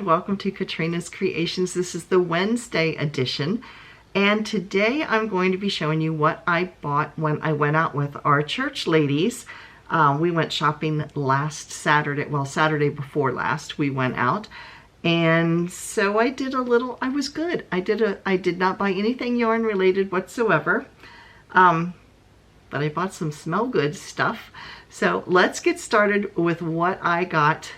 welcome to Katrina's Creations. This is the Wednesday edition, and today I'm going to be showing you what I bought when I went out with our church ladies. We went shopping last Saturday, well, Saturday before last we went out, and so I did a little, I was good. I did not buy anything yarn related whatsoever, but I bought some smell good stuff. So let's get started with what I got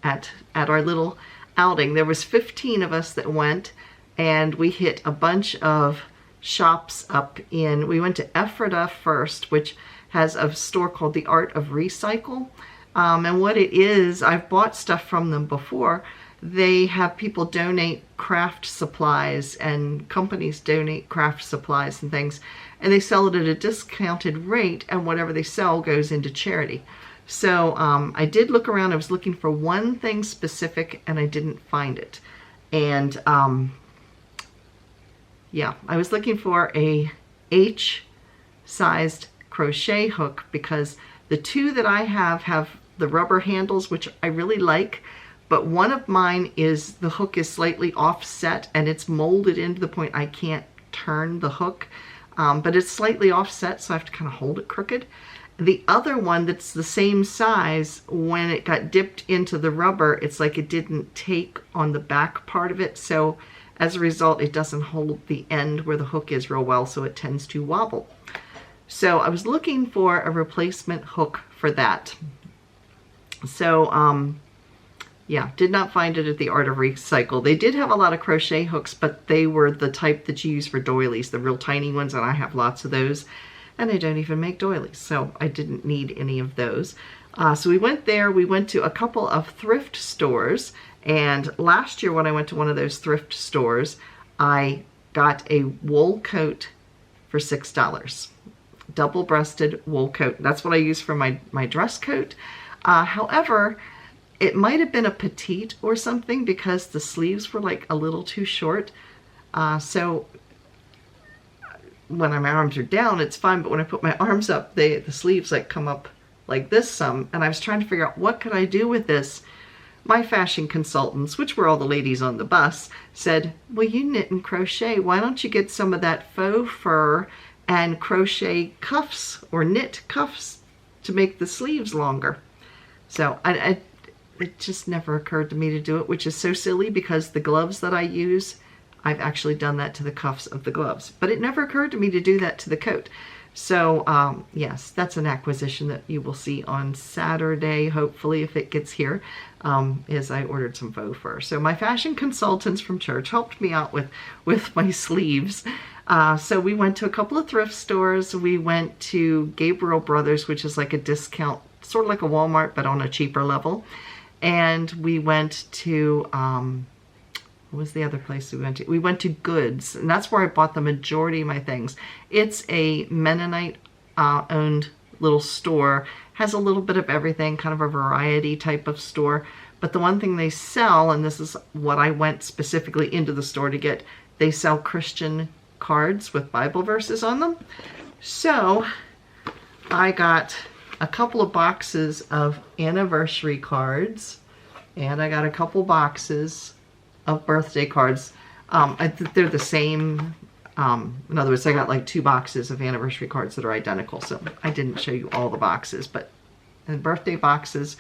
at our little outing. There was 15 of us that went, and we hit a bunch of shops up in, we went to Ephrata first, which has a store called The Art of Recycle. And what it is, I've bought stuff from them before. They have people donate craft supplies, and companies donate craft supplies and things, and they sell it at a discounted rate, and whatever they sell goes into charity. So I did look around. I was looking for one thing specific, and I didn't find it. And yeah, I was looking for a H-sized crochet hook, because the two that I have the rubber handles, which I really like, but one of mine is, the hook is slightly offset, and it's molded into the point I can't turn the hook, but it's slightly offset, so I have to kind of hold it crooked. The other one that's the same size, when it got dipped into the rubber, it's like it didn't take on the back part of it. So as a result, it doesn't hold the end where the hook is real well, so it tends to wobble. So I was looking for a replacement hook for that. So yeah, did not find it at the Art of Recycle. They did have a lot of crochet hooks, but they were the type that you use for doilies, the real tiny ones, and I have lots of those. And they don't even make doilies, so I didn't need any of those. So we went there. We went to a couple of thrift stores, and last year when I went to one of those thrift stores, I got a wool coat for $6. Double-breasted wool coat. That's what I use for my dress coat. However, it might have been a petite or something, because the sleeves were like a little too short. So when my arms are down, it's fine, but when I put my arms up, the sleeves like come up like this some, and I was trying to figure out what could I do with this. My fashion consultants, which were all the ladies on the bus, said, well, you knit and crochet. Why don't you get some of that faux fur and crochet cuffs or knit cuffs to make the sleeves longer? So it just never occurred to me to do it, which is so silly, because the gloves that I use, I've actually done that to the cuffs of the gloves, but it never occurred to me to do that to the coat. So yes, that's an acquisition that you will see on Saturday, hopefully, if it gets here, is I ordered some faux fur. So my fashion consultants from church helped me out with my sleeves. So we went to a couple of thrift stores. We went to Gabriel Brothers, which is like a discount, sort of like a Walmart, but on a cheaper level. And we went to, what was the other place we went to? We went to Goods, and that's where I bought the majority of my things. It's a Mennonite owned little store, has a little bit of everything, kind of a variety type of store. But the one thing they sell, and this is what I went specifically into the store to get, they sell Christian cards with Bible verses on them. So I got a couple of boxes of anniversary cards, and I got a couple boxes of birthday cards. They're the same. In other words, I got like 2 boxes of anniversary cards that are identical. So I didn't show you all the boxes, but the birthday boxes,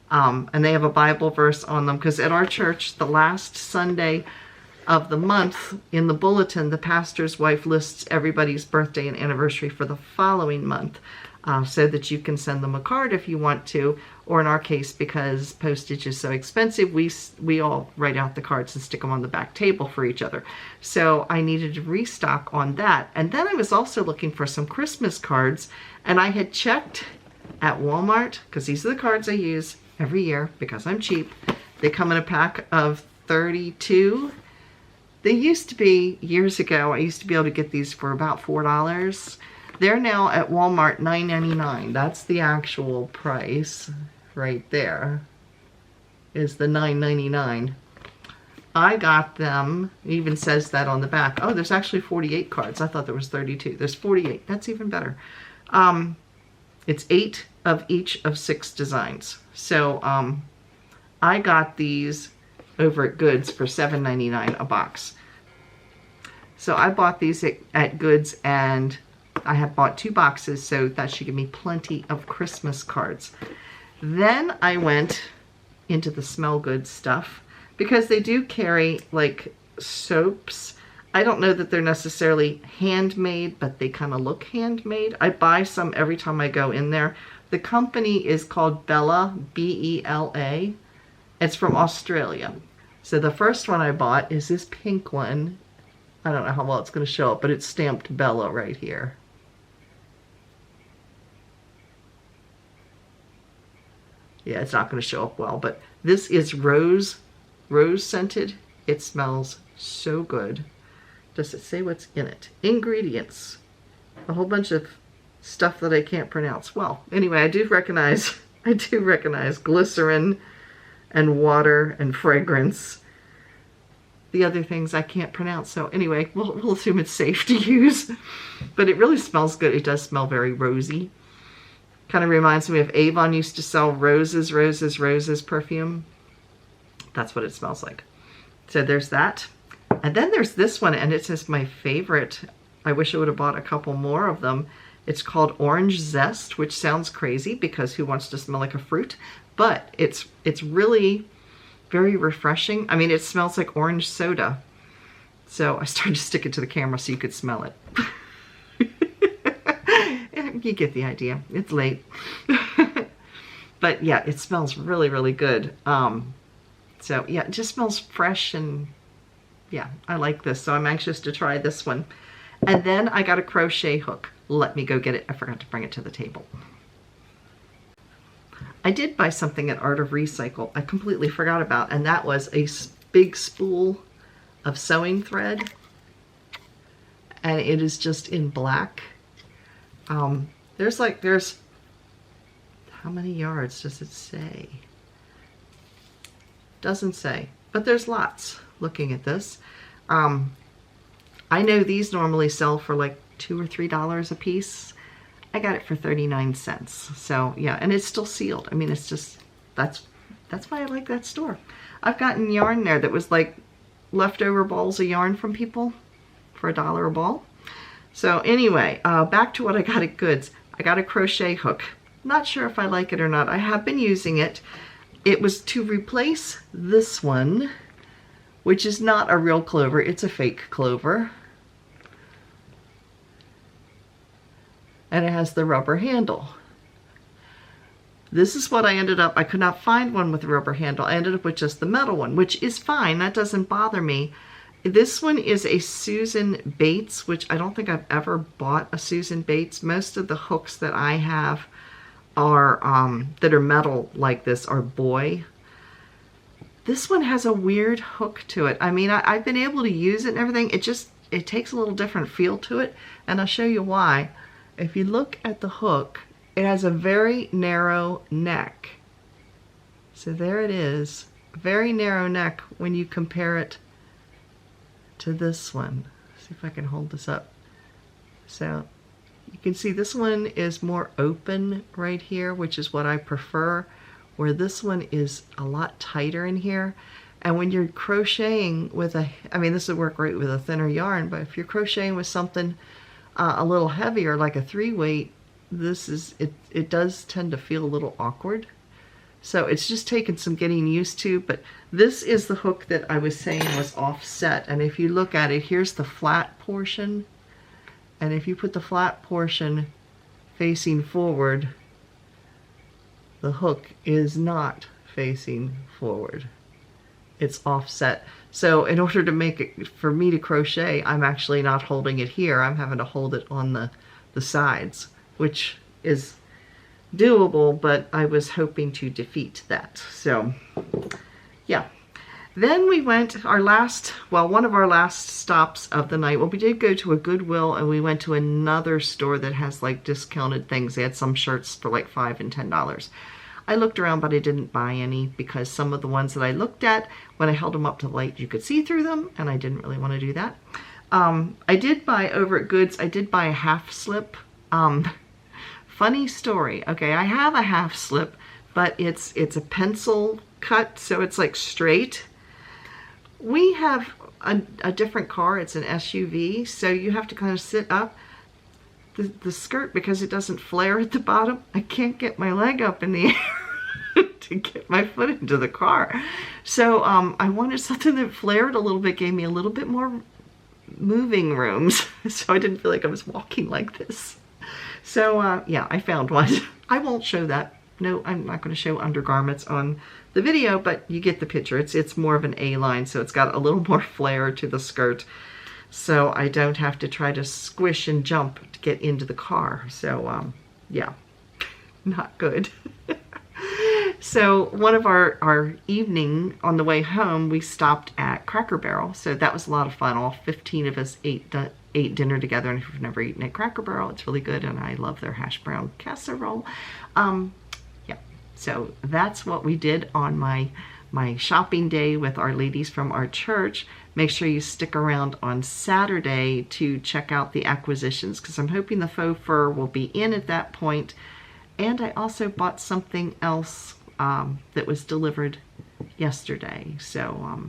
and they have a Bible verse on them, because at our church, the last Sunday of the month in the bulletin, the pastor's wife lists everybody's birthday and anniversary for the following month. So that you can send them a card if you want to, or in our case, because postage is so expensive, we all write out the cards and stick them on the back table for each other. So I needed to restock on that. And then I was also looking for some Christmas cards, and I had checked at Walmart, because these are the cards I use every year because I'm cheap. They come in a pack of 32. They used to be, years ago, I used to be able to get these for about $4. They're now at Walmart $9.99. That's the actual price right there, is the $9.99. I got them, it even says that on the back. Oh, there's actually 48 cards. I thought there was 32. There's 48. That's even better. It's 8 of each of 6 designs. So I got these over at Goods for $7.99 a box. So I bought these at Goods, and I have bought 2 boxes, so that should give me plenty of Christmas cards. Then I went into the smell good stuff, because they do carry like soaps. I don't know that they're necessarily handmade, but they kind of look handmade. I buy some every time I go in there. The company is called Bella, B-E-L-A. It's from Australia. So the first one I bought is this pink one. I don't know how well it's going to show up, but it's stamped Bella right here. Yeah, it's not going to show up well, but this is rose scented. It smells so good. Does it say what's in it? Ingredients. A whole bunch of stuff that I can't pronounce. Well, anyway, I do recognize glycerin and water and fragrance. The other things I can't pronounce. So anyway, we'll assume it's safe to use. But it really smells good. It does smell very rosy. Kind of reminds me of Avon used to sell roses perfume. That's what it smells like. So there's that. And then there's this one, and it says my favorite. I wish I would have bought a couple more of them. It's called Orange Zest, which sounds crazy because who wants to smell like a fruit? But it's really very refreshing. I mean, it smells like orange soda. So I started to stick it to the camera so you could smell it. You get the idea. It's late. But yeah, it smells really, really good. So yeah, it just smells fresh, and yeah, I like this. So I'm anxious to try this one. And then I got a crochet hook. Let me go get it. I forgot to bring it to the table. I did buy something at Art of Recycle I completely forgot about, and that was a big spool of sewing thread. And it is just in black. There's how many yards does it say? Doesn't say, but there's lots looking at this. I know these normally sell for like $2 or $3 a piece. I got it for 39 cents. So yeah, and it's still sealed. I mean, it's just, that's why I like that store. I've gotten yarn there that was like leftover balls of yarn from people for $1 a ball. So anyway, back to what I got at Goods. I got a crochet hook. Not sure if I like it or not. I have been using it. It was to replace this one, which is not a real clover. It's a fake clover. And it has the rubber handle. This is what I ended up, I could not find one with a rubber handle. I ended up with just the metal one, which is fine. That doesn't bother me. This one is a Susan Bates, which I don't think I've ever bought a Susan Bates. Most of the hooks that I have are that are metal like this are Boy. This one has a weird hook to it. I mean, I've been able to use it and everything. It takes a little different feel to it, and I'll show you why. If you look at the hook, it has a very narrow neck. So there it is, very narrow neck when you compare it to this one. See if I can hold this up. So you can see this one is more open right here, which is what I prefer, where this one is a lot tighter in here. And when you're crocheting with I mean, this would work great with a thinner yarn, but if you're crocheting with something a little heavier, like a 3-weight, it does tend to feel a little awkward. So it's just taken some getting used to, but this is the hook that I was saying was offset. And if you look at it, here's the flat portion. And if you put the flat portion facing forward, the hook is not facing forward. It's offset. So in order to make it, for me to crochet, I'm actually not holding it here. I'm having to hold it on the sides, which is doable, but I was hoping to defeat that. So yeah. Then we went, one of our last stops of the night. Well, we did go to a Goodwill, and we went to another store that has like discounted things. They had some shirts for like $5 and $10. I looked around, but I didn't buy any because some of the ones that I looked at, when I held them up to the light, you could see through them, and I didn't really want to do that. I did buy over at Goods, I did buy a half slip. Funny story. Okay, I have a half slip, but it's a pencil cut, so it's like straight. have a different car. It's an SUV, so you have to kind of sit up. The skirt, because it doesn't flare at the bottom, I can't get my leg up in the air to get my foot into the car. So I wanted something that flared a little bit, gave me a little bit more moving rooms, so I didn't feel like I was walking like this. So yeah, I found one. I won't show that. No, I'm not going to show undergarments on the video, but you get the picture. It's more of an A-line, so it's got a little more flare to the skirt, so I don't have to try to squish and jump to get into the car. So yeah, not good. So one of our evening on the way home, we stopped at Cracker Barrel. So that was a lot of fun. All 15 of us ate dinner together, and if you've never eaten at Cracker Barrel, it's really good, and I love their hash brown casserole. Yeah, so that's what we did on my shopping day with our ladies from our church. Make sure you stick around on Saturday to check out the acquisitions, because I'm hoping the faux fur will be in at that point. And I also bought something else that was delivered yesterday. So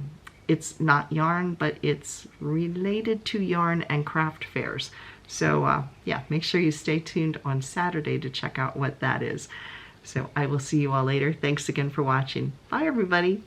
it's not yarn, but it's related to yarn and craft fairs. So yeah, make sure you stay tuned on Saturday to check out what that is. So I will see you all later. Thanks again for watching. Bye, everybody.